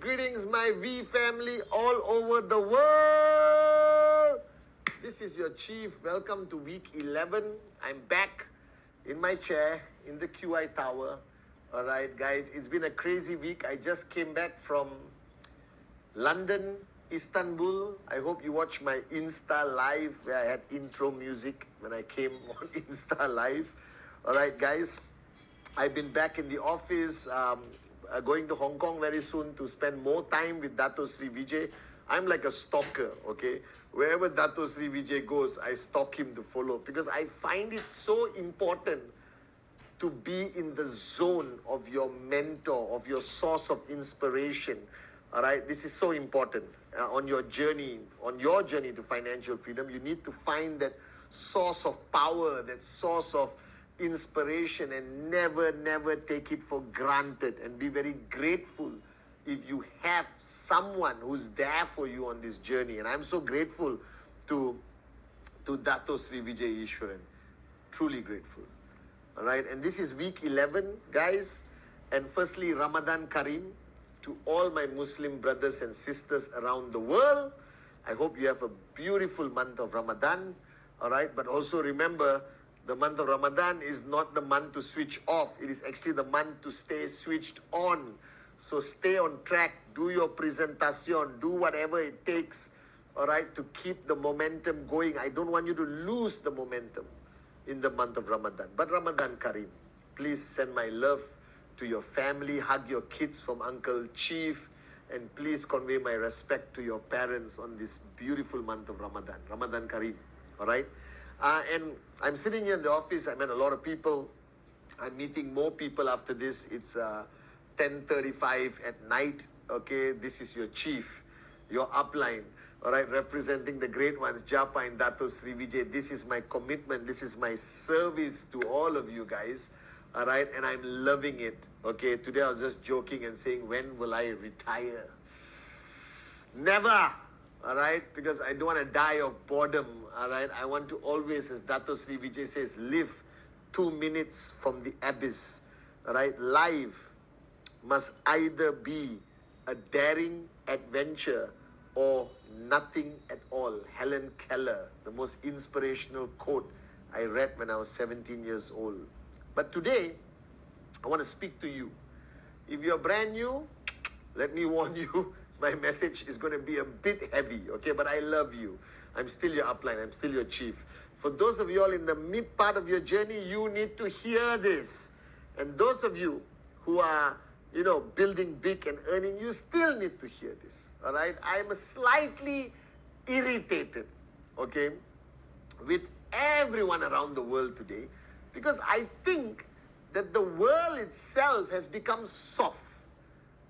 Greetings, my V family all over the world. This is your chief. Welcome to week 11. I'm back in my chair in the QI Tower. All right, guys, it's been a crazy week. I just came back from London, Istanbul. I hope you watched my Insta Live where I had intro music when I came on Insta Live. All right, guys, I've been back in the office. Going to Hong Kong very soon to spend more time with Dato Sri Vijay. I'm like a stalker, okay? Wherever Dato Sri Vijay goes, I stalk him to follow because I find it so important to be in the zone of your mentor, of your source of inspiration. All right, this is so important on your journey to financial freedom. You need to find that source of power, that source of inspiration, and never take it for granted, and be very grateful if you have someone who's there for you on this journey. And I'm so grateful to Dato Sri Vijay Ishwaran. Truly grateful. All right, and this is week 11, guys. And firstly, Ramadan Kareem to all my Muslim brothers and sisters around the world. I hope you have a beautiful month of Ramadan. All right, but also remember, the month of Ramadan is not the month to switch off. It is actually the month to stay switched on. So stay on track, do your presentation, do whatever it takes, all right, to keep the momentum going. I don't want you to lose the momentum in the month of Ramadan. But Ramadan Kareem, please send my love to your family, hug your kids from Uncle Chief, and please convey my respect to your parents on this beautiful month of Ramadan. Ramadan Kareem, all right? And I'm sitting here in the office. I met a lot of people. I'm meeting more people after this. It's 10:35 at night. Okay, this is your chief, your upline. All right, representing the great ones, Japa and Dato Sri Vijay. This is my commitment. This is my service to all of you guys. All right, and I'm loving it. Okay, today I was just joking and saying, when will I retire? Never. All right, because I don't want to die of boredom. All right, I want to always, as Dato Sri Vijay says, live 2 minutes from the abyss. All right, life must either be a daring adventure or nothing at all. Helen Keller, the most inspirational quote I read when I was 17 years old. But today, I want to speak to you. If you're brand new, let me warn you, my message is going to be a bit heavy, okay? But I love you. I'm still your upline. I'm still your chief. For those of you all in the mid part of your journey, you need to hear this. And those of you who are, building big and earning, you still need to hear this, all right? I'm slightly irritated, okay, with everyone around the world today because I think that the world itself has become soft.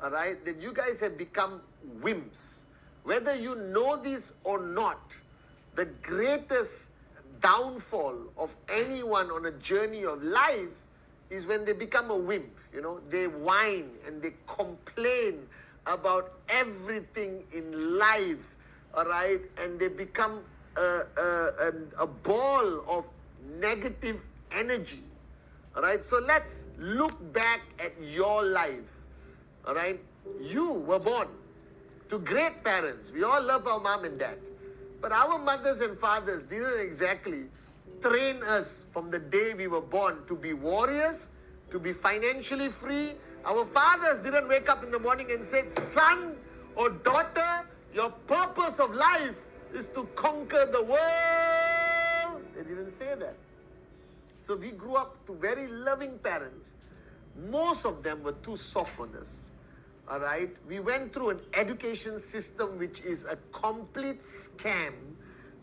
All right, that you guys have become wimps. Whether you know this or not, the greatest downfall of anyone on a journey of life is when they become a wimp. They whine and they complain about everything in life, all right, and they become a ball of negative energy, all right. So let's look back at your life. All right, you were born to great parents. We all love our mom and dad. But our mothers and fathers didn't exactly train us from the day we were born to be warriors, to be financially free. Our fathers didn't wake up in the morning and said, son or daughter, your purpose of life is to conquer the world. They didn't say that. So we grew up to very loving parents. Most of them were too soft on us. All right, we went through an education system which is a complete scam.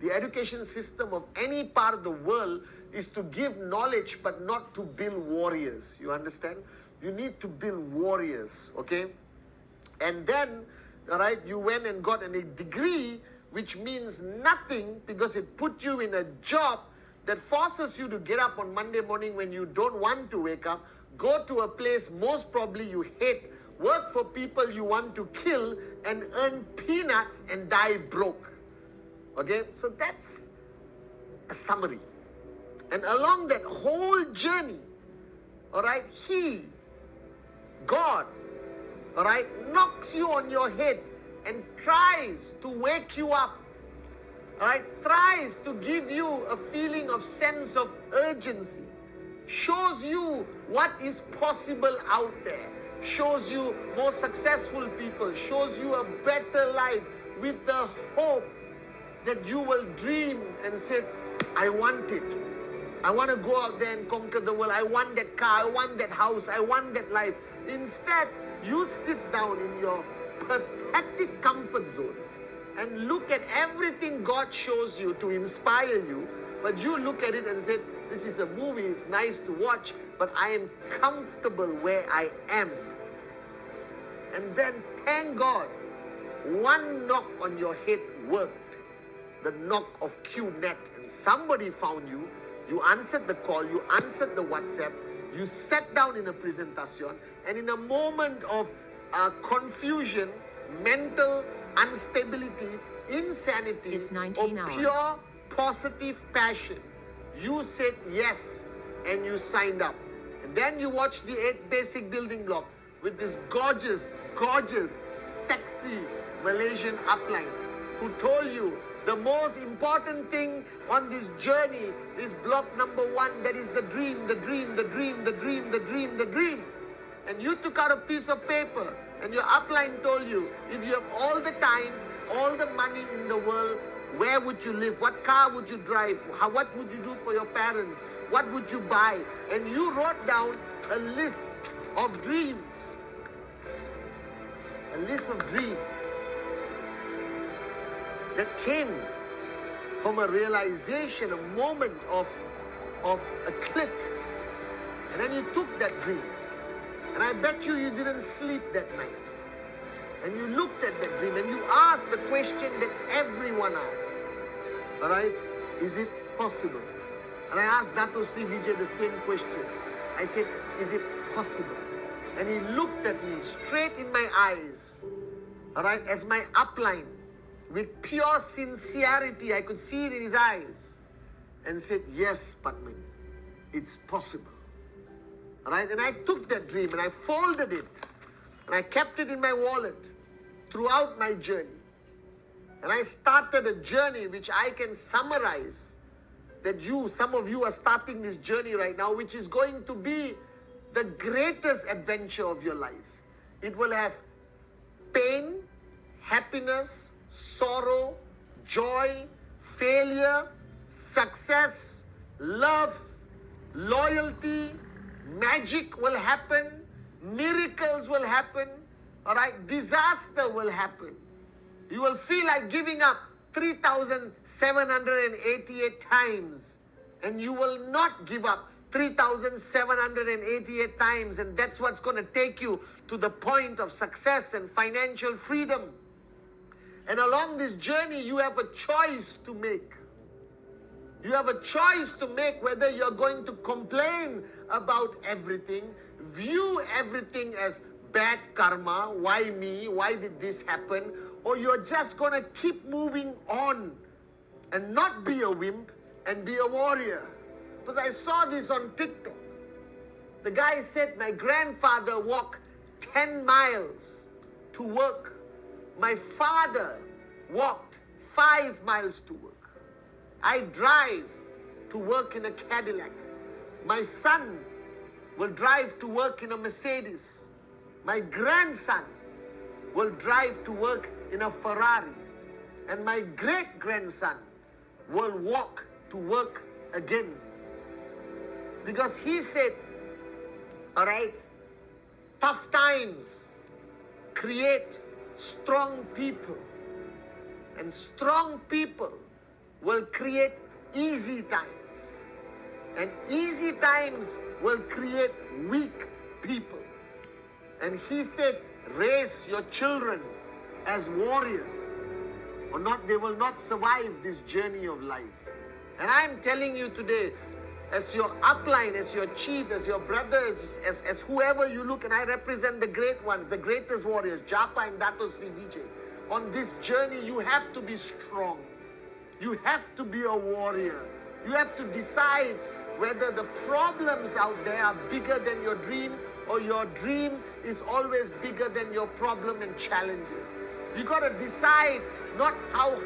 The education system of any part of the world is to give knowledge but not to build warriors. You understand? You need to build warriors, okay? And then, all right, you went and got a degree which means nothing because it put you in a job that forces you to get up on Monday morning when you don't want to wake up, go to a place most probably you hate, work for people you want to kill, and earn peanuts and die broke. Okay? So that's a summary. And along that whole journey, all right, God, all right, knocks you on your head and tries to wake you up. All right, tries to give you a feeling of sense of urgency, shows you what is possible out there, shows you more successful people, shows you a better life with the hope that you will dream and say, I want it. I want to go out there and conquer the world. I want that car. I want that house. I want that life. Instead, you sit down in your pathetic comfort zone and look at everything God shows you to inspire you, but you look at it and say, this is a movie, it's nice to watch, but I am comfortable where I am. And then, thank God, one knock on your head worked. The knock of QNet, and somebody found you, you answered the call, you answered the WhatsApp, you sat down in a presentation, and in a moment of confusion, mental instability, insanity, It's 19 or hours. pure positive passion, you said yes and you signed up. And then you watched the 8 basic building block with this gorgeous, sexy Malaysian upline who told you the most important thing on this journey is block number 1, that is the dream, the dream, the dream, the dream, the dream, the dream. And you took out a piece of paper and your upline told you, if you have all the time, all the money in the world, where would you live? What car would you drive? What would you do for your parents? What would you buy? And you wrote down a list of dreams. A list of dreams that came from a realization, a moment of a click. And then you took that dream. And I bet you didn't sleep that night. And you looked at that dream and you asked the question that everyone asks. All right? Is it possible? And I asked Dato Sri Vijay the same question. I said, is it possible? And he looked at me straight in my eyes. All right? As my upline, with pure sincerity, I could see it in his eyes. And said, yes, Pathman, it's possible. All right? And I took that dream and I folded it. And I kept it in my wallet throughout my journey. And I started a journey which I can summarize that some of you are starting this journey right now, which is going to be the greatest adventure of your life. It will have pain, happiness, sorrow, joy, failure, success, love, loyalty, magic will happen, miracles will happen, all right, disaster will happen. You will feel like giving up 3,788 times, and you will not give up 3,788 times, and that's what's going to take you to the point of success and financial freedom. And along this journey, you have a choice to make. You have a choice to make whether you're going to complain about everything, view everything as bad karma, why me, why did this happen, or you're just going to keep moving on and not be a wimp and be a warrior. Because I saw this on TikTok. The guy said, my grandfather walked 10 miles to work. My father walked 5 miles to work. I drive to work in a Cadillac. My son will drive to work in a Mercedes. My grandson will drive to work in a Ferrari. And my great-grandson will walk to work again. Because he said, all right, tough times create strong people. And strong people will create easy times. And easy times will create weak people. And he said, raise your children as warriors, or not, they will not survive this journey of life. And I'm telling you today, as your upline, as your chief, as your brothers, as whoever you look, and I represent the great ones, the greatest warriors, Japa and Dato Sri Vijay. On this journey, you have to be strong. You have to be a warrior. You have to decide whether the problems out there are bigger than your dream, or your dream is always bigger than your problem and challenges. You got to decide not how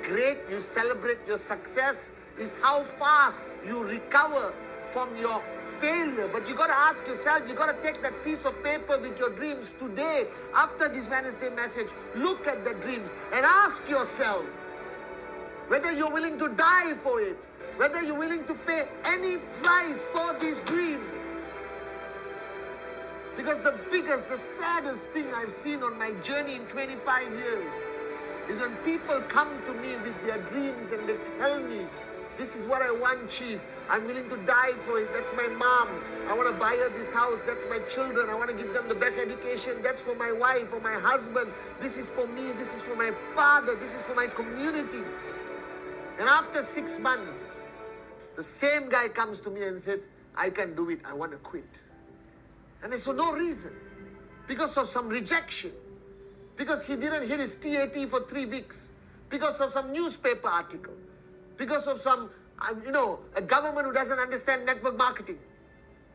great you celebrate your success, is how fast you recover from your failure. But you got to ask yourself, you got to take that piece of paper with your dreams today, after this Wednesday message, look at the dreams and ask yourself whether you're willing to die for it, whether you're willing to pay any price for these dreams. Because the biggest, the saddest thing I've seen on my journey in 25 years is when people come to me with their dreams and they tell me, this is what I want, Chief. I'm willing to die for it. That's my mom. I want to buy her this house. That's my children. I want to give them the best education. That's for my wife or my husband. This is for me. This is for my father. This is for my community. And after 6 months, the same guy comes to me and said, I can do it. I want to quit. And it's for no reason. Because of some rejection. Because he didn't hit his TAT for 3 weeks. Because of some newspaper article. Because of some, a government who doesn't understand network marketing.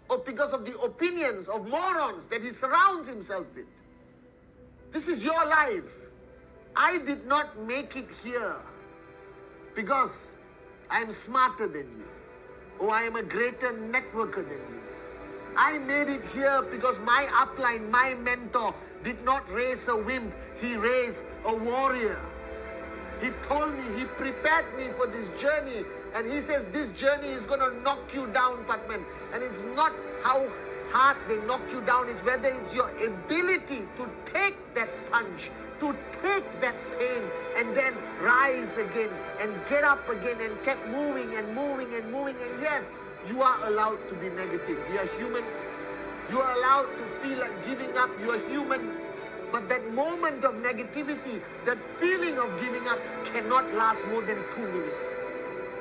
Or because of the opinions of morons that he surrounds himself with. This is your life. I did not make it here because I am smarter than you. Or I am a greater networker than you. I made it here because my upline, my mentor, did not raise a wimp. He raised a warrior. He told me, he prepared me for this journey. And he says, this journey is going to knock you down, Pathman. And it's not how hard they knock you down. It's whether it's your ability to take that punch, to take that pain, and then rise again, and get up again, and keep moving and moving and moving. And yes, you are allowed to be negative. We are human. You are allowed to feel like giving up. You are human. But that moment of negativity, that feeling of giving up cannot last more than 2 minutes.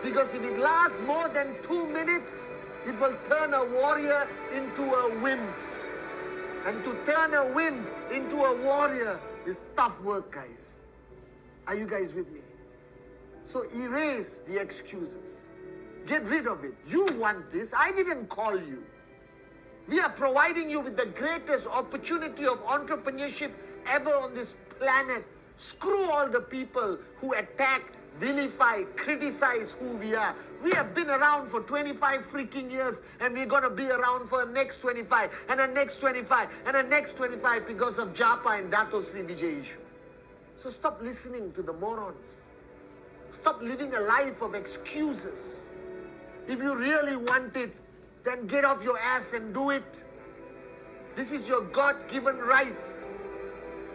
Because if it lasts more than 2 minutes, it will turn a warrior into a wimp. And to turn a wimp into a warrior is tough work, guys. Are you guys with me? So erase the excuses. Get rid of it. You want this. I didn't call you. We are providing you with the greatest opportunity of entrepreneurship ever on this planet. Screw all the people who attack, vilify, criticize who we are. We have been around for 25 freaking years, and we're going to be around for the next 25, and the next 25, and the next 25 because of Japa and Dato Sri Vijay issue. So stop listening to the morons. Stop living a life of excuses. If you really want it, then get off your ass and do it. This is your God-given right.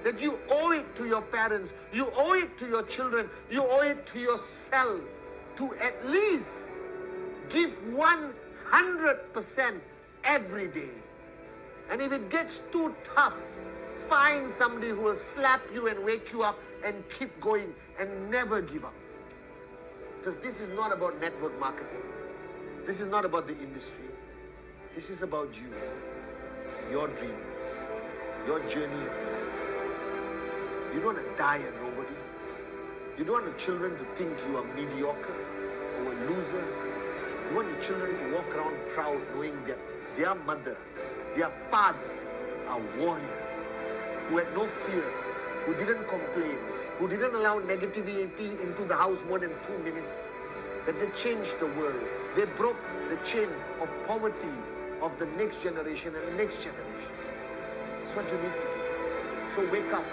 That you owe it to your parents, you owe it to your children, you owe it to yourself to at least give 100% every day. And if it gets too tough, find somebody who will slap you and wake you up and keep going and never give up. Because this is not about network marketing. This is not about the industry. This is about you, your dream, your journey of life. You don't want to die a nobody. You don't want your children to think you are mediocre or a loser. You want your children to walk around proud knowing that their mother, their father are warriors who had no fear, who didn't complain, who didn't allow negativity into the house more than 2 minutes. That they changed the world. They broke the chain of poverty of the next generation and the next generation. That's what you need to do. So wake up.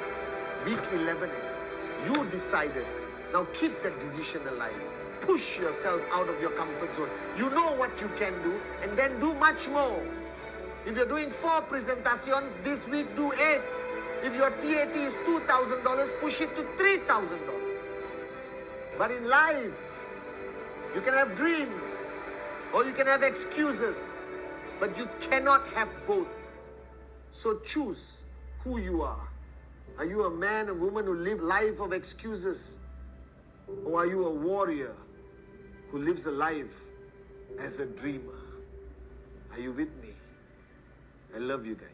Week 11, you decided. Now keep that decision alive. Push yourself out of your comfort zone. You know what you can do, and then do much more. If you're doing 4 presentations this week, do 8. If your TAT is $2,000, push it to $3,000. But in life, you can have dreams, or you can have excuses, but you cannot have both. So choose who you are. Are you a man, a woman who live life of excuses, or are you a warrior who lives a life as a dreamer? Are you with me? I love you guys.